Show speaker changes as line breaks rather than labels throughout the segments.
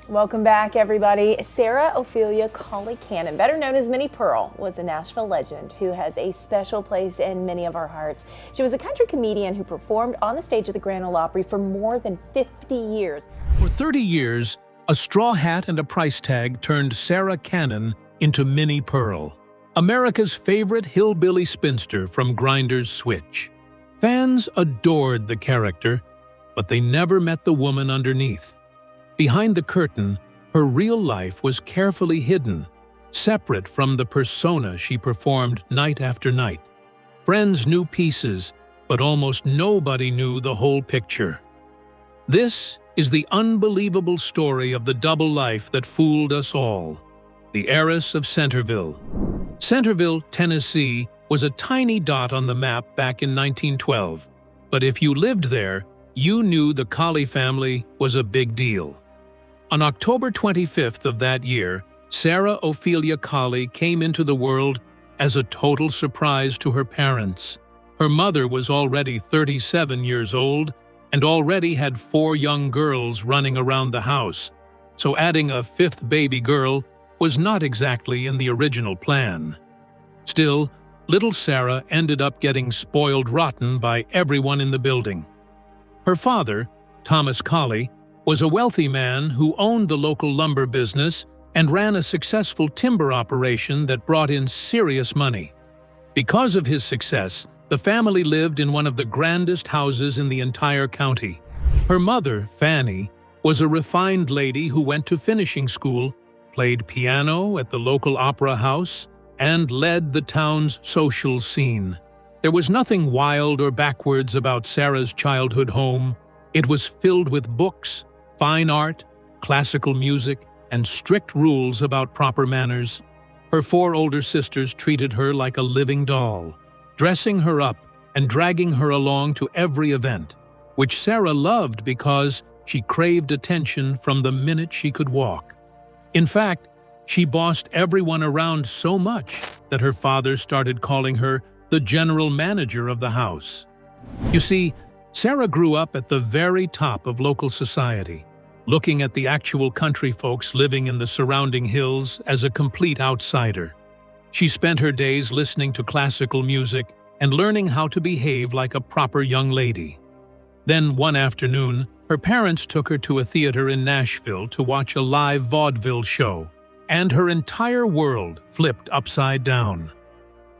Welcome back, everybody. Sarah Ophelia Colley Cannon, better known as Minnie Pearl, was a Nashville legend who has a special place in many of our hearts. She was a country comedian who performed on the stage of the Grand Ole Opry for more than 50 years.
For 30 years, a straw hat and a price tag turned Sarah Cannon into Minnie Pearl, America's favorite hillbilly spinster from Grinder's Switch. Fans adored the character, but they never met the woman underneath. Behind the curtain, her real life was carefully hidden, separate from the persona she performed night after night. Friends knew pieces, but almost nobody knew the whole picture. This is the unbelievable story of the double life that fooled us all. The heiress of Centerville. Centerville, Tennessee, was a tiny dot on the map back in 1912, but if you lived there, you knew the Colley family was a big deal. On October 25th of that year, Sarah Ophelia Colley came into the world as a total surprise to her parents. Her mother was already 37 years old and already had 4 young girls running around the house, so adding a 5th baby girl was not exactly in the original plan. Still, little Sarah ended up getting spoiled rotten by everyone in the building. Her father, Thomas Colley, was a wealthy man who owned the local lumber business and ran a successful timber operation that brought in serious money. Because of his success, the family lived in one of the grandest houses in the entire county. Her mother, Fanny, was a refined lady who went to finishing school, played piano at the local opera house, and led the town's social scene. There was nothing wild or backwards about Sarah's childhood home. It was filled with books, fine art, classical music, and strict rules about proper manners. Her 4 older sisters treated her like a living doll, dressing her up and dragging her along to every event, which Sarah loved because she craved attention from the minute she could walk. In fact, she bossed everyone around so much that her father started calling her the general manager of the house. You see, Sarah grew up at the very top of local society, looking at the actual country folks living in the surrounding hills as a complete outsider. She spent her days listening to classical music and learning how to behave like a proper young lady. Then one afternoon, her parents took her to a theater in Nashville to watch a live vaudeville show, and her entire world flipped upside down.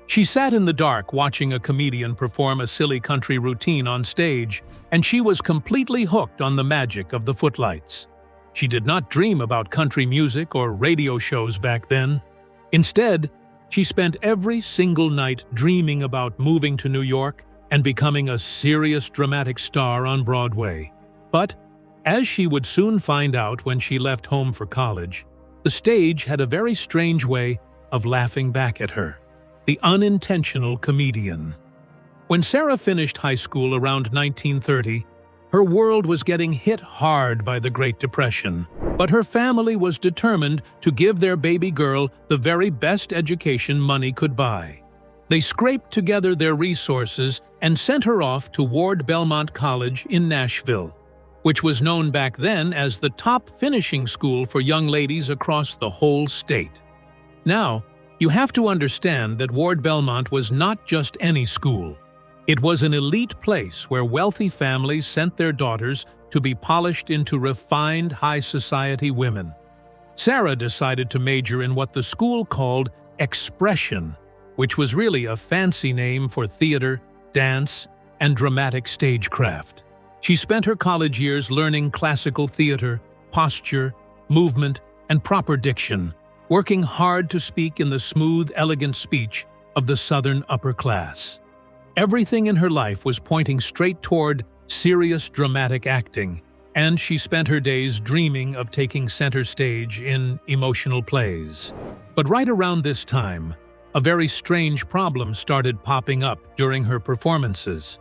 She sat in the dark watching a comedian perform a silly country routine on stage, and she was completely hooked on the magic of the footlights. She did not dream about country music or radio shows back then. Instead, she spent every single night dreaming about moving to New York and becoming a serious dramatic star on Broadway. But, as she would soon find out when she left home for college, the stage had a very strange way of laughing back at her. The unintentional comedian. When Sarah finished high school around 1930, her world was getting hit hard by the Great Depression, but her family was determined to give their baby girl the very best education money could buy. They scraped together their resources and sent her off to Ward Belmont College in Nashville, which was known back then as the top finishing school for young ladies across the whole state. Now, you have to understand that Ward Belmont was not just any school. It was an elite place where wealthy families sent their daughters to be polished into refined high society women. Sarah decided to major in what the school called expression, which was really a fancy name for theater, dance, and dramatic stagecraft. She spent her college years learning classical theater, posture, movement, and proper diction, working hard to speak in the smooth, elegant speech of the Southern upper class. Everything in her life was pointing straight toward serious dramatic acting, and she spent her days dreaming of taking center stage in emotional plays. But right around this time, a very strange problem started popping up during her performances.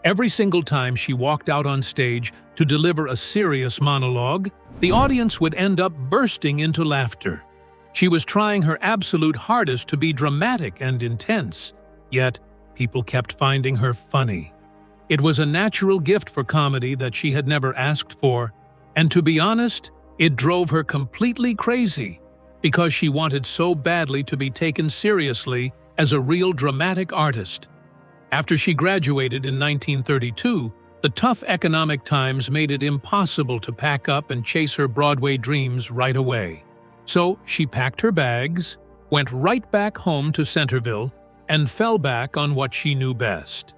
Every single time she walked out on stage to deliver a serious monologue, the audience would end up bursting into laughter. She was trying her absolute hardest to be dramatic and intense, yet people kept finding her funny. It was a natural gift for comedy that she had never asked for, and to be honest, It drove her completely crazy because she wanted so badly to be taken seriously as a real dramatic artist. After she graduated in 1932, the tough economic times made it impossible to pack up and chase her Broadway dreams right away. So she packed her bags, went right back home to Centerville, and fell back on what she knew best.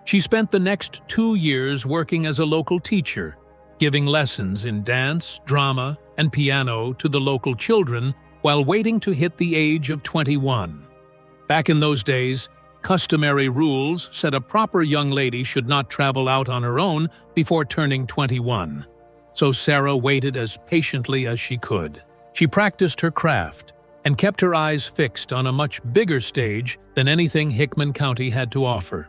She spent the next 2 years working as a local teacher, giving lessons in dance, drama, and piano to the local children while waiting to hit the age of 21. Back in those days, customary rules said a proper young lady should not travel out on her own before turning 21. So Sarah waited as patiently as she could. She practiced her craft and kept her eyes fixed on a much bigger stage than anything Hickman County had to offer.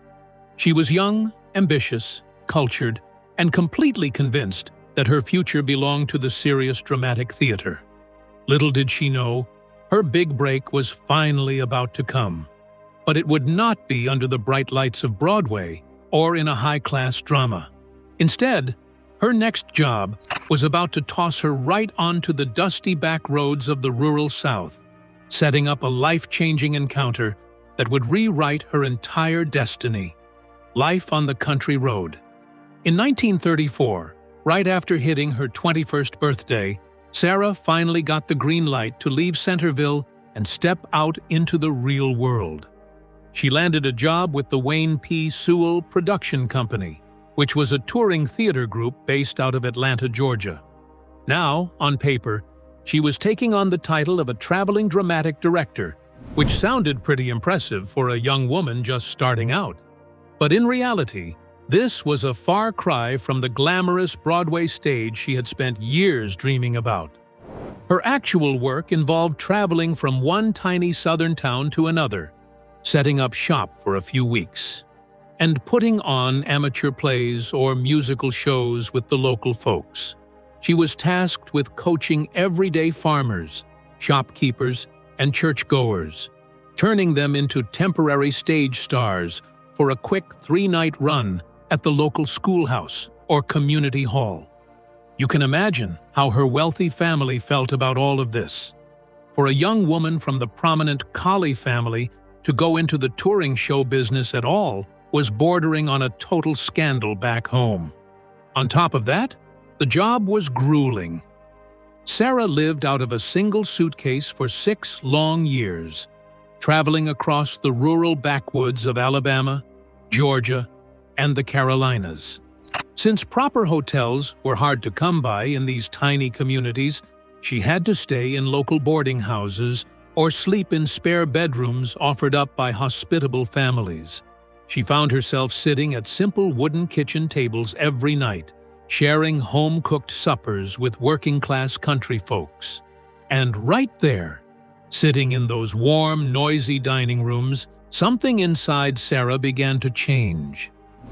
She was young, ambitious, cultured, and completely convinced that her future belonged to the serious dramatic theater. Little did she know, her big break was finally about to come. But it would not be under the bright lights of Broadway or in a high-class drama. Instead, her next job was about to toss her right onto the dusty back roads of the rural South, setting up a life-changing encounter that would rewrite her entire destiny. Life on the country road. In 1934, right after hitting her 21st birthday, Sarah finally got the green light to leave Centerville and step out into the real world. She landed a job with the Wayne P. Sewell Production Company, which was a touring theater group based out of Atlanta, Georgia. Now, on paper, she was taking on the title of a traveling dramatic director, which sounded pretty impressive for a young woman just starting out. But in reality, this was a far cry from the glamorous Broadway stage she had spent years dreaming about. Her actual work involved traveling from one tiny southern town to another, setting up shop for a few weeks, and putting on amateur plays or musical shows with the local folks. She was tasked with coaching everyday farmers, shopkeepers, and churchgoers, turning them into temporary stage stars for a quick 3-night run at the local schoolhouse or community hall. You can imagine how her wealthy family felt about all of this. For a young woman from the prominent Colley family to go into the touring show business at all was bordering on a total scandal back home. On top of that, the job was grueling. Sarah lived out of a single suitcase for 6 long years, traveling across the rural backwoods of Alabama, Georgia, and the Carolinas. Since proper hotels were hard to come by in these tiny communities, she had to stay in local boarding houses or sleep in spare bedrooms offered up by hospitable families. She found herself sitting at simple wooden kitchen tables every night, sharing home-cooked suppers with working-class country folks. And right there, sitting in those warm, noisy dining rooms, something inside Sarah began to change.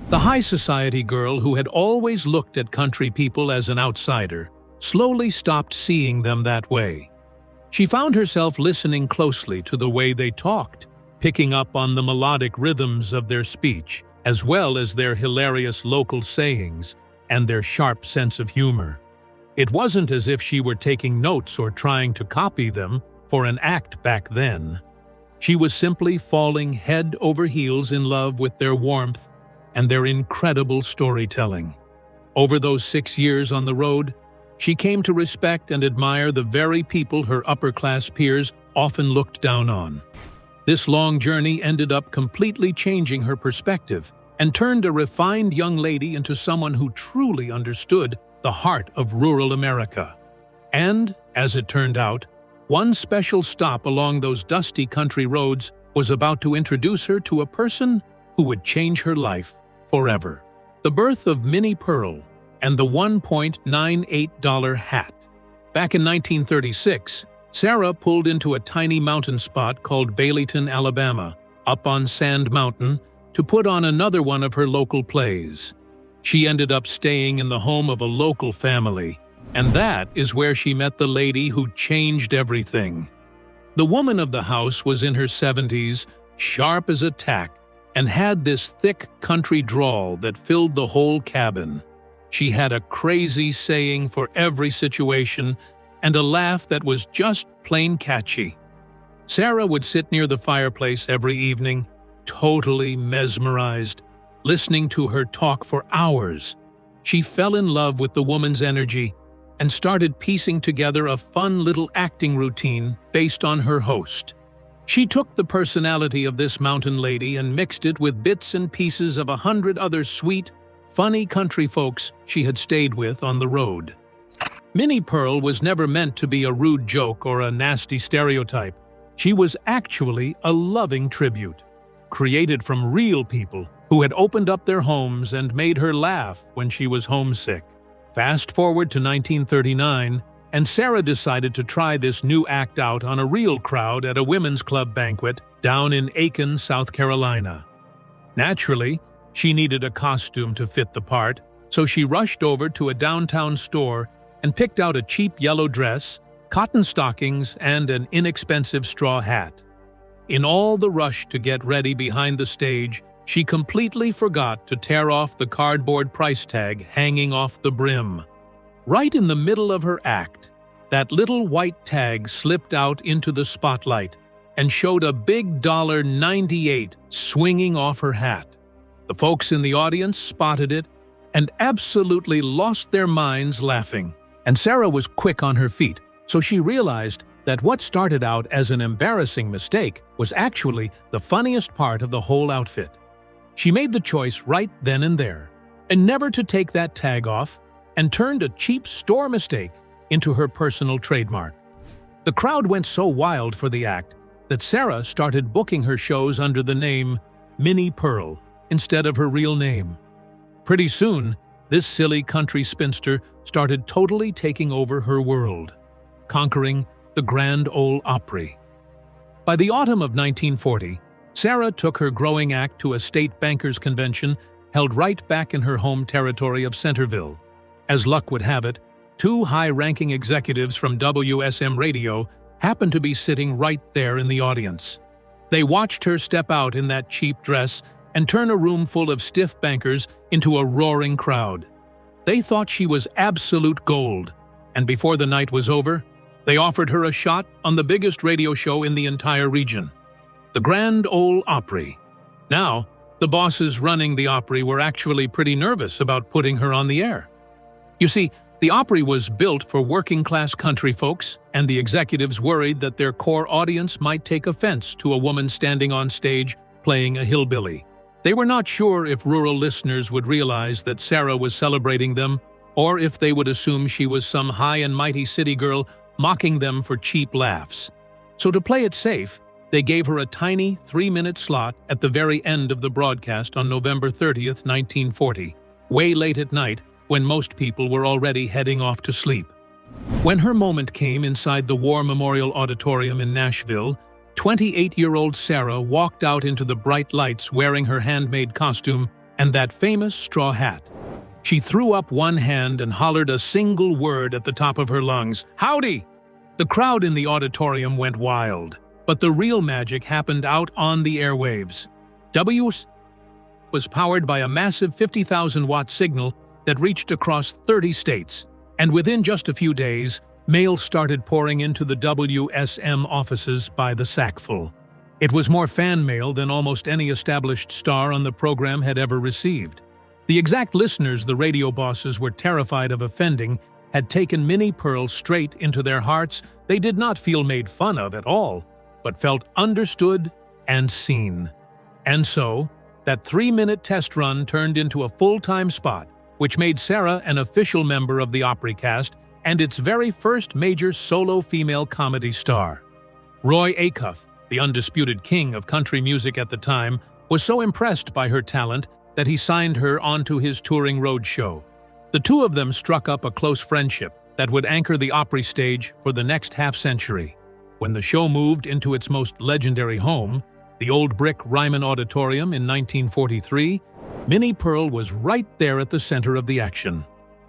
The high society girl who had always looked at country people as an outsider slowly stopped seeing them that way. She found herself listening closely to the way they talked, picking up on the melodic rhythms of their speech, as well as their hilarious local sayings and their sharp sense of humor. It wasn't as if she were taking notes or trying to copy them for an act back then. She was simply falling head over heels in love with their warmth and their incredible storytelling. Over those 6 years on the road, she came to respect and admire the very people her upper-class peers often looked down on. This long journey ended up completely changing her perspective and turned a refined young lady into someone who truly understood the heart of rural America. And, as it turned out, one special stop along those dusty country roads was about to introduce her to a person who would change her life forever. The birth of Minnie Pearl and the $1.98 hat. Back in 1936, Sarah pulled into a tiny mountain spot called Baileyton, Alabama, up on Sand Mountain, to put on another one of her local plays. She ended up staying in the home of a local family, and that is where she met the lady who changed everything. The woman of the house was in her 70s, sharp as a tack, and had this thick country drawl that filled the whole cabin. She had a crazy saying for every situation and a laugh that was just plain catchy. Sarah would sit near the fireplace every evening, totally mesmerized, listening to her talk for hours. She fell in love with the woman's energy and started piecing together a fun little acting routine based on her host. She took the personality of this mountain lady and mixed it with bits and pieces of 100 other sweet, funny country folks she had stayed with on the road. Minnie Pearl was never meant to be a rude joke or a nasty stereotype. She was actually a loving tribute, created from real people who had opened up their homes and made her laugh when she was homesick. Fast forward to 1939, and Sarah decided to try this new act out on a real crowd at a women's club banquet down in Aiken, South Carolina. Naturally, she needed a costume to fit the part, so she rushed over to a downtown store and picked out a cheap yellow dress, cotton stockings, and an inexpensive straw hat. In all the rush to get ready behind the stage, she completely forgot to tear off the cardboard price tag hanging off the brim. Right in the middle of her act, that little white tag slipped out into the spotlight and showed a big $98 swinging off her hat. The folks in the audience spotted it and absolutely lost their minds laughing. And Sarah was quick on her feet, so she realized that what started out as an embarrassing mistake was actually the funniest part of the whole outfit. She made the choice right then and there, and never to take that tag off, and turned a cheap store mistake into her personal trademark. The crowd went so wild for the act that Sarah started booking her shows under the name Minnie Pearl instead of her real name. Pretty soon, this silly country spinster started totally taking over her world, conquering the Grand Ole Opry. By the autumn of 1940, Sarah took her growing act to a state bankers' convention held right back in her home territory of Centerville. As luck would have it, two high-ranking executives from WSM Radio happened to be sitting right there in the audience. They watched her step out in that cheap dress and turn a room full of stiff bankers into a roaring crowd. They thought she was absolute gold, and before the night was over, they offered her a shot on the biggest radio show in the entire region, the Grand Ole Opry. Now, the bosses running the Opry were actually pretty nervous about putting her on the air. You see, the Opry was built for working-class country folks, and the executives worried that their core audience might take offense to a woman standing on stage playing a hillbilly. They were not sure if rural listeners would realize that Sarah was celebrating them, or if they would assume she was some high and mighty city girl mocking them for cheap laughs. So to play it safe, they gave her a tiny 3-minute slot at the very end of the broadcast on November 30th, 1940, way late at night when most people were already heading off to sleep. When her moment came inside the War Memorial Auditorium in Nashville, 28-year-old Sarah walked out into the bright lights wearing her handmade costume and that famous straw hat. She threw up one hand and hollered a single word at the top of her lungs, "Howdy!" The crowd in the auditorium went wild, but the real magic happened out on the airwaves. WS was powered by a massive 50,000-watt signal that reached across 30 states, and within just a few days, mail started pouring into the WSM offices by the sackful. It was more fan mail than almost any established star on the program had ever received. The exact listeners the radio bosses were terrified of offending had taken Minnie Pearl straight into their hearts. They did not feel made fun of at all, but felt understood and seen. And so, that 3-minute test run turned into a full-time spot, which made Sarah an official member of the Opry cast and its very first major solo female comedy star. Roy Acuff, the undisputed king of country music at the time, was so impressed by her talent that he signed her onto his touring roadshow. The two of them struck up a close friendship that would anchor the Opry stage for the next half-century. When the show moved into its most legendary home, the old brick Ryman Auditorium in 1943, Minnie Pearl was right there at the center of the action.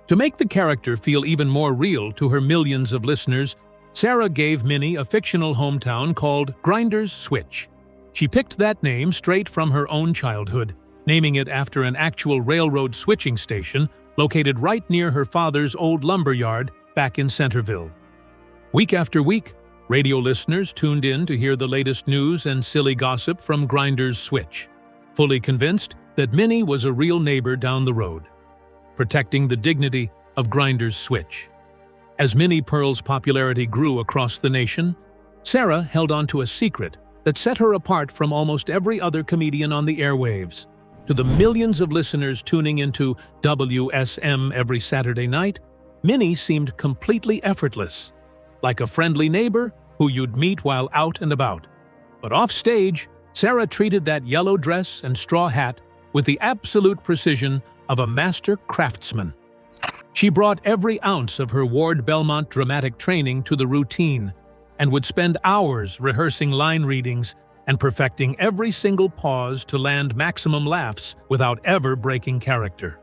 To make the character feel even more real to her millions of listeners, Sarah gave Minnie a fictional hometown called Grinders Switch. She picked that name straight from her own childhood, naming it after an actual railroad switching station located right near her father's old lumber yard back in Centerville. Week after week, radio listeners tuned in to hear the latest news and silly gossip from Grinders Switch, fully convinced that Minnie was a real neighbor down the road, protecting the dignity of Grinders Switch. As Minnie Pearl's popularity grew across the nation, Sarah held on to a secret that set her apart from almost every other comedian on the airwaves. To the millions of listeners tuning into WSM every Saturday night, Minnie seemed completely effortless, like a friendly neighbor who you'd meet while out and about. But offstage, Sarah treated that yellow dress and straw hat with the absolute precision of a master craftsman. She brought every ounce of her Ward Belmont dramatic training to the routine and would spend hours rehearsing line readings and perfecting every single pause to land maximum laughs without ever breaking character.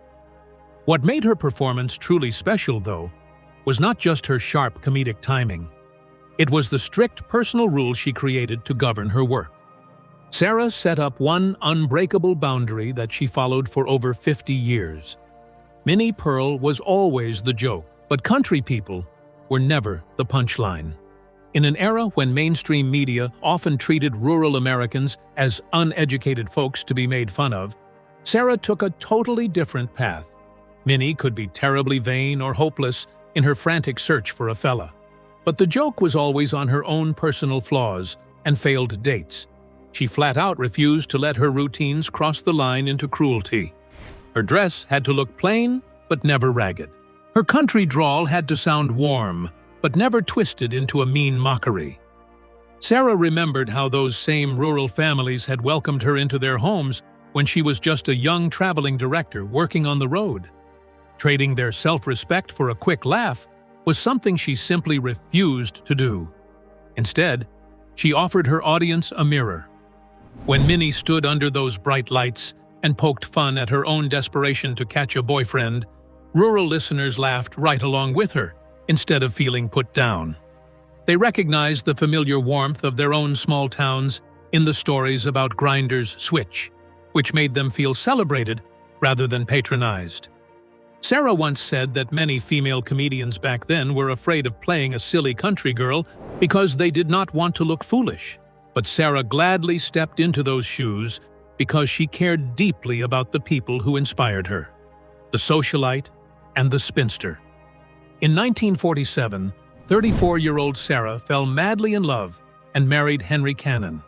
What made her performance truly special, though, was not just her sharp comedic timing. It was the strict personal rules she created to govern her work. Sarah set up one unbreakable boundary that she followed for over 50 years. Minnie Pearl was always the joke, but country people were never the punchline. In an era when mainstream media often treated rural Americans as uneducated folks to be made fun of, Sarah took a totally different path. Minnie could be terribly vain or hopeless in her frantic search for a fella. But the joke was always on her own personal flaws and failed dates. She flat out refused to let her routines cross the line into cruelty. Her dress had to look plain, but never ragged. Her country drawl had to sound warm, but never twisted into a mean mockery. Sarah remembered how those same rural families had welcomed her into their homes when she was just a young traveling director working on the road. Trading their self-respect for a quick laugh was something she simply refused to do. Instead, she offered her audience a mirror. When Minnie stood under those bright lights and poked fun at her own desperation to catch a boyfriend, rural listeners laughed right along with her, instead of feeling put down. They recognized the familiar warmth of their own small towns in the stories about Grinders Switch, which made them feel celebrated rather than patronized. Sarah once said that many female comedians back then were afraid of playing a silly country girl because they did not want to look foolish. But Sarah gladly stepped into those shoes because she cared deeply about the people who inspired her, the socialite and the spinster. In 1947, 34-year-old Sarah fell madly in love and married Henry Cannon.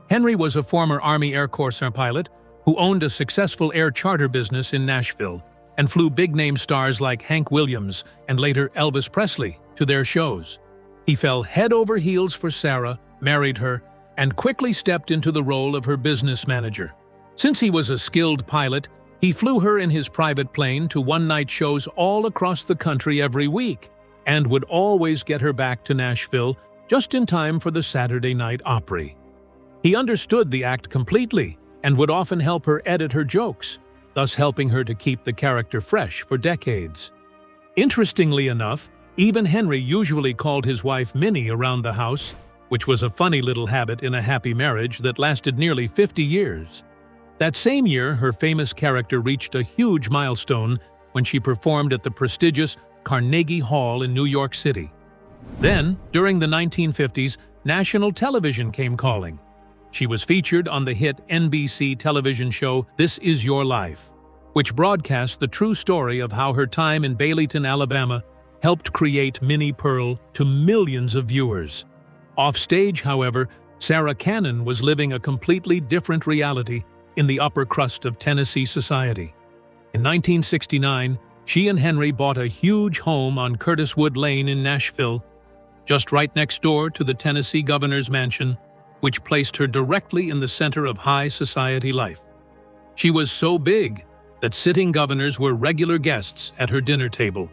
Henry was a former Army Air Corps pilot who owned a successful air charter business in Nashville and flew big-name stars like Hank Williams and later Elvis Presley to their shows. He fell head over heels for Sarah, married her, and quickly stepped into the role of her business manager. Since he was a skilled pilot, he flew her in his private plane to one-night shows all across the country every week and would always get her back to Nashville just in time for the Saturday Night Opry. He understood the act completely and would often help her edit her jokes, thus helping her to keep the character fresh for decades. Interestingly enough, even Henry usually called his wife Minnie around the house, which was a funny little habit in a happy marriage that lasted nearly 50 years. That same year, her famous character reached a huge milestone when she performed at the prestigious Carnegie Hall in New York City. Then, during the 1950s, national television came calling. She was featured on the hit NBC television show This Is Your Life, which broadcast the true story of how her time in Baileyton, Alabama, helped create Minnie Pearl to millions of viewers. Offstage, however, Sarah Cannon was living a completely different reality in the upper crust of Tennessee society. In 1969, she and Henry bought a huge home on Curtis Wood Lane in Nashville, just right next door to the Tennessee governor's mansion, which placed her directly in the center of high society life. She was so big that sitting governors were regular guests at her dinner table,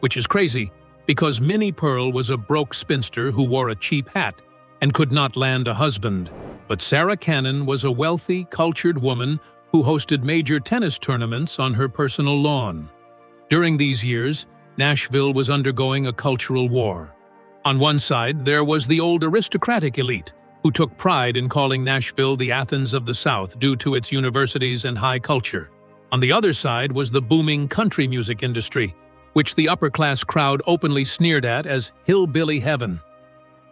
which is crazy because Minnie Pearl was a broke spinster who wore a cheap hat and could not land a husband. But Sarah Cannon was a wealthy, cultured woman who hosted major tennis tournaments on her personal lawn. During these years, Nashville was undergoing a cultural war. On one side, there was the old aristocratic elite, who took pride in calling Nashville the Athens of the South due to its universities and high culture. On the other side was the booming country music industry, which the upper-class crowd openly sneered at as hillbilly heaven.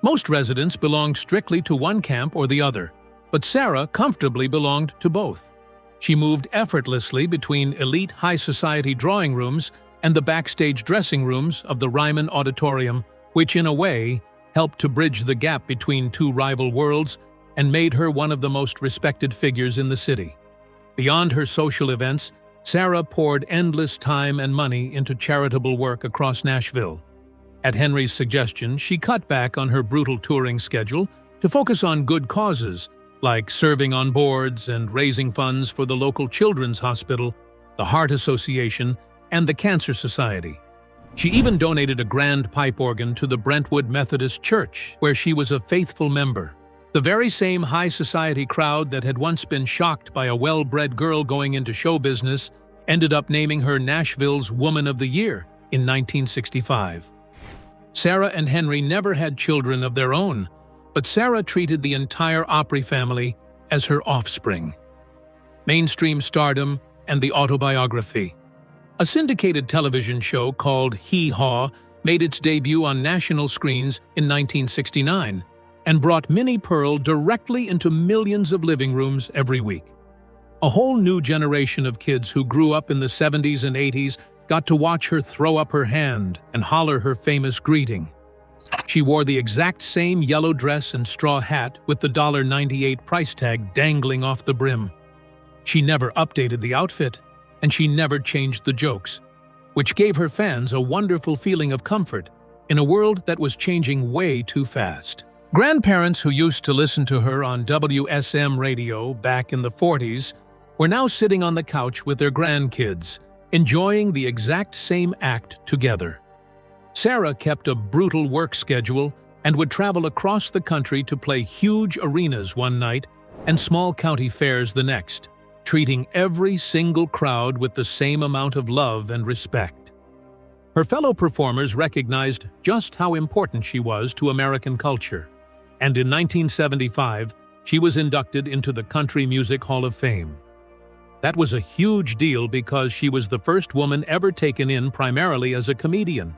Most residents belonged strictly to one camp or the other, but Sarah comfortably belonged to both. She moved effortlessly between elite high society drawing rooms and the backstage dressing rooms of the Ryman Auditorium, which in a way helped to bridge the gap between two rival worlds and made her one of the most respected figures in the city. Beyond her social events, Sarah poured endless time and money into charitable work across Nashville. At Henry's suggestion, she cut back on her brutal touring schedule to focus on good causes, like serving on boards and raising funds for the local children's hospital, the Heart Association, and the Cancer Society. She even donated a grand pipe organ to the Brentwood Methodist Church, where she was a faithful member. The very same high society crowd that had once been shocked by a well-bred girl going into show business ended up naming her Nashville's Woman of the Year in 1965. Sarah and Henry never had children of their own, but Sarah treated the entire Opry family as her offspring. Mainstream Stardom and the Autobiography. A syndicated television show called Hee Haw made its debut on national screens in 1969 and brought Minnie Pearl directly into millions of living rooms every week. A whole new generation of kids who grew up in the 70s and 80s got to watch her throw up her hand and holler her famous greeting. She wore the exact same yellow dress and straw hat with the $1.98 price tag dangling off the brim. She never updated the outfit, and she never changed the jokes, which gave her fans a wonderful feeling of comfort in a world that was changing way too fast. Grandparents who used to listen to her on WSM radio back in the 40s were now sitting on the couch with their grandkids, enjoying the exact same act together. Sarah kept a brutal work schedule and would travel across the country to play huge arenas one night and small county fairs the next, treating every single crowd with the same amount of love and respect. Her fellow performers recognized just how important she was to American culture, and in 1975, she was inducted into the Country Music Hall of Fame. That was a huge deal because she was the first woman ever taken in primarily as a comedian,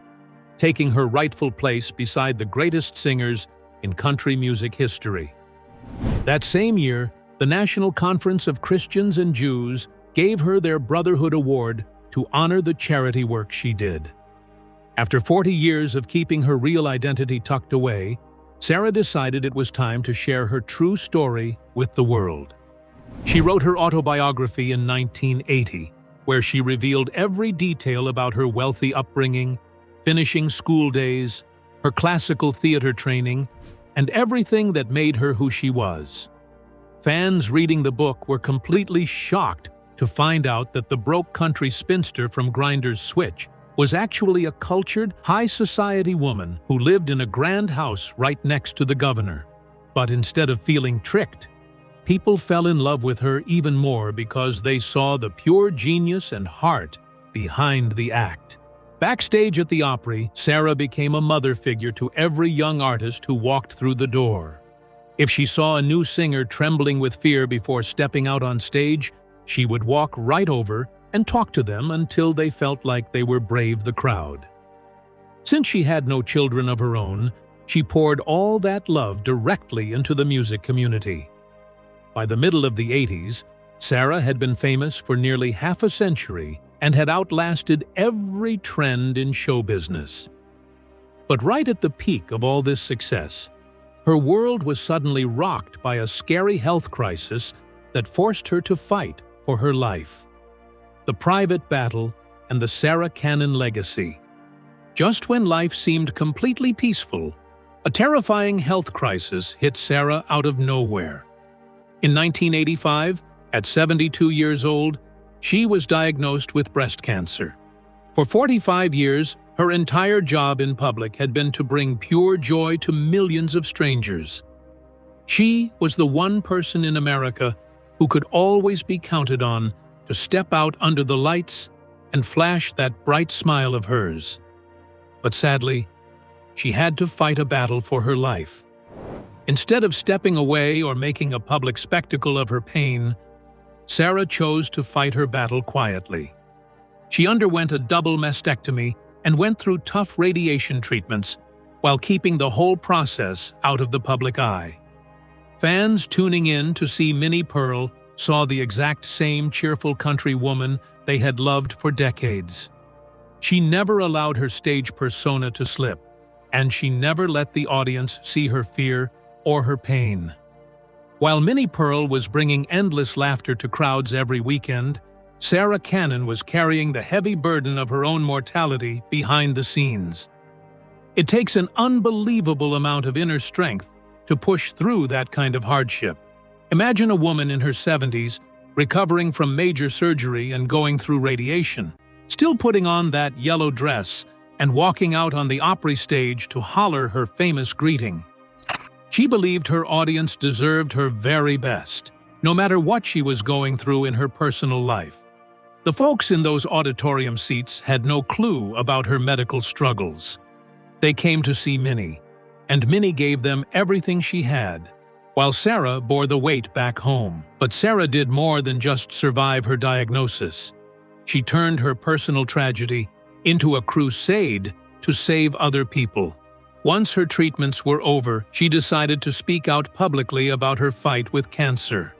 taking her rightful place beside the greatest singers in country music history. That same year, the National Conference of Christians and Jews gave her their Brotherhood Award to honor the charity work she did. After 40 years of keeping her real identity tucked away, Sarah decided it was time to share her true story with the world. She wrote her autobiography in 1980, where she revealed every detail about her wealthy upbringing, finishing school days, her classical theater training, and everything that made her who she was. Fans reading the book were completely shocked to find out that the broke country spinster from Grindr's Switch was actually a cultured, high-society woman who lived in a grand house right next to the governor. But instead of feeling tricked, people fell in love with her even more because they saw the pure genius and heart behind the act. Backstage at the Opry, Sarah became a mother figure to every young artist who walked through the door. If she saw a new singer trembling with fear before stepping out on stage, she would walk right over and talk to them until they felt like they were brave the crowd. Since she had no children of her own, she poured all that love directly into the music community. By the middle of the 80s, Sarah had been famous for nearly half a century and had outlasted every trend in show business. But right at the peak of all this success, her world was suddenly rocked by a scary health crisis that forced her to fight for her life. The private battle and the Sarah Cannon legacy. Just when life seemed completely peaceful, a terrifying health crisis hit Sarah out of nowhere. In 1985, at 72 years old, she was diagnosed with breast cancer. For 45 years, her entire job in public had been to bring pure joy to millions of strangers. She was the one person in America who could always be counted on to step out under the lights and flash that bright smile of hers. But sadly, she had to fight a battle for her life. Instead of stepping away or making a public spectacle of her pain, Sarah chose to fight her battle quietly. She underwent a double mastectomy and went through tough radiation treatments while keeping the whole process out of the public eye. Fans tuning in to see Minnie Pearl saw the exact same cheerful country woman they had loved for decades. She never allowed her stage persona to slip, and she never let the audience see her fear or her pain. While Minnie Pearl was bringing endless laughter to crowds every weekend, Sarah Cannon was carrying the heavy burden of her own mortality behind the scenes. It takes an unbelievable amount of inner strength to push through that kind of hardship. Imagine a woman in her 70s recovering from major surgery and going through radiation, still putting on that yellow dress and walking out on the Opry stage to holler her famous greeting. She believed her audience deserved her very best, no matter what she was going through in her personal life. The folks in those auditorium seats had no clue about her medical struggles. They came to see Minnie, and Minnie gave them everything she had, while Sarah bore the weight back home. But Sarah did more than just survive her diagnosis. She turned her personal tragedy into a crusade to save other people. Once her treatments were over, she decided to speak out publicly about her fight with cancer.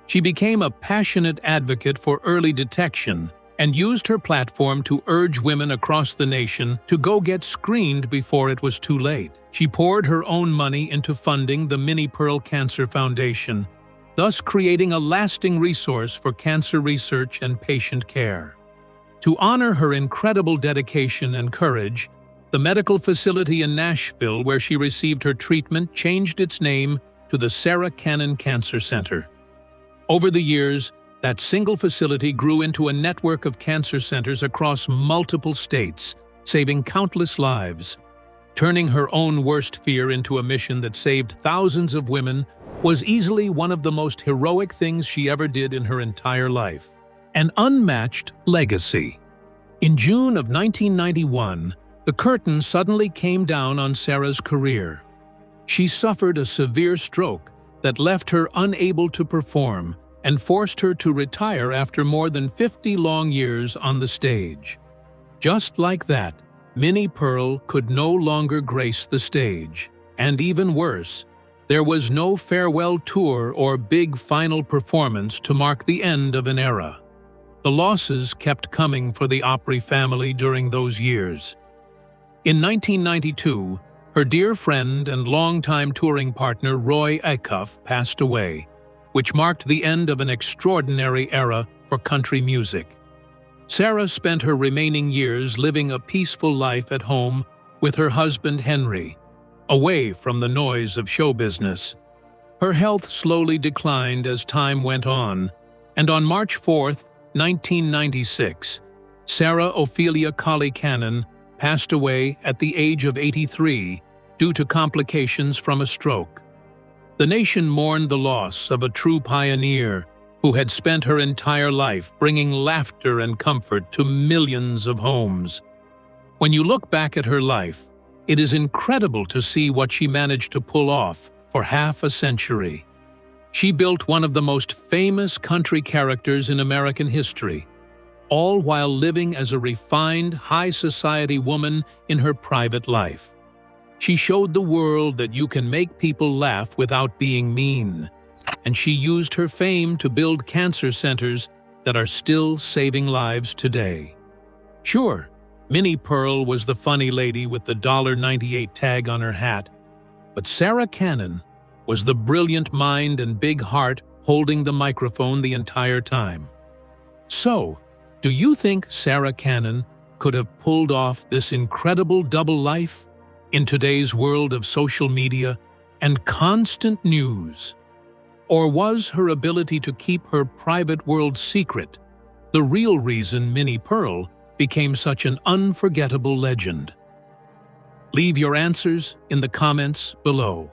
She became a passionate advocate for early detection and used her platform to urge women across the nation to go get screened before it was too late. She poured her own money into funding the Minnie Pearl Cancer Foundation, thus creating a lasting resource for cancer research and patient care. To honor her incredible dedication and courage, the medical facility in Nashville where she received her treatment changed its name to the Sarah Cannon Cancer Center. Over the years, that single facility grew into a network of cancer centers across multiple states, saving countless lives. Turning her own worst fear into a mission that saved thousands of women was easily one of the most heroic things she ever did in her entire life. An unmatched legacy. In June of 1991, the curtain suddenly came down on Sarah's career. She suffered a severe stroke that left her unable to perform and forced her to retire after more than 50 long years on the stage. Just like that, Minnie Pearl could no longer grace the stage. And even worse, there was no farewell tour or big final performance to mark the end of an era. The losses kept coming for the Opry family during those years. In 1992, her dear friend and longtime touring partner Roy Acuff passed away, which marked the end of an extraordinary era for country music. Sarah spent her remaining years living a peaceful life at home with her husband Henry, away from the noise of show business. Her health slowly declined as time went on, and on March 4, 1996, Sarah Ophelia Colley Cannon passed away at the age of 83 due to complications from a stroke. The nation mourned the loss of a true pioneer who had spent her entire life bringing laughter and comfort to millions of homes. When you look back at her life, it is incredible to see what she managed to pull off for half a century. She built one of the most famous country characters in American history, all while living as a refined, high-society woman in her private life. She showed the world that you can make people laugh without being mean, and she used her fame to build cancer centers that are still saving lives today. Sure, Minnie Pearl was the funny lady with the $1.98 tag on her hat, but Sarah Cannon was the brilliant mind and big heart holding the microphone the entire time. So, do you think Sarah Cannon could have pulled off this incredible double life in today's world of social media and constant news? Or was her ability to keep her private world secret the real reason Minnie Pearl became such an unforgettable legend? Leave your answers in the comments below.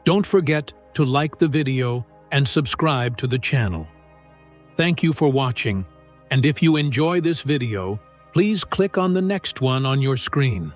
Don't forget to like the video and subscribe to the channel. Thank you for watching, and if you enjoy this video, please click on the next one on your screen.